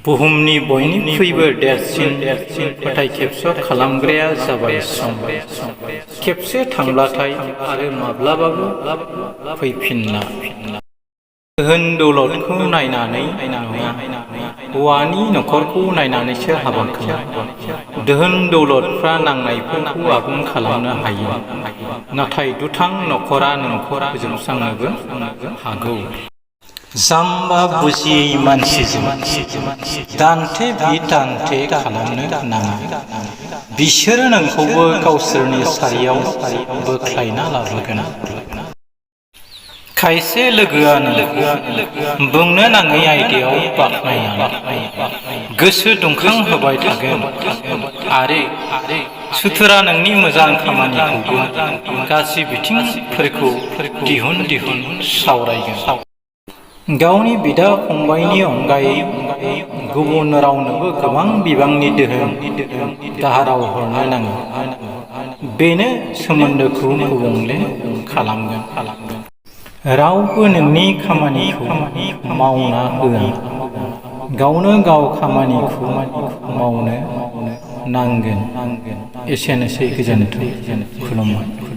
बुहुमनि बयनिख्रुइबो देरसिन फोथाय खेबस' खालामग्राया जाबाय सम। खेबसे थांब्लाथाय आरो माब्लाबाबो फैफिनला। धोन दौलतखौ नायनानै नङा, हौवानि नखरखौ नायनानैसो हाबा खालाम। धोन दौलतफ्रा नांनायफोरखौ आबुं खालामनो हायो, नाथाय दुथां नखरा नोंखौ फोजोबस्रांनोबो हागौ। जाम्बा बुजियै मानसिजों दान्थे बिदान्थे खालामनो नाङा। बिसोरो नोंखौबो गावसोरनि सारियाव बोख्लायना लाबोगोन। खायसे लोगोआ नोंखौ बुंनो नाङै आयदायाव बाख्नायनानै गोसो दुंखांहोबाय थागोन आरो सुथुरा नोंनि मोजां खामानिखौबो गाज्रि बिथिंफोरखौ दिहुन सावरायगोन। गावनि बिदा फंबायनि अनगायै गुबुन रावनोबो गोबां बिबांनि दोहोन दाहाराव हरनो नाङा। बेनो सोमोन्दोखौ गुबुंले खालामगोन। रावबो नोंनि खामानिखौ मावना होआ। गावनो गाव खामानिखौ मावनो नांगोन। एसेनोसै, गोजोन्थों, खुलुमबाय।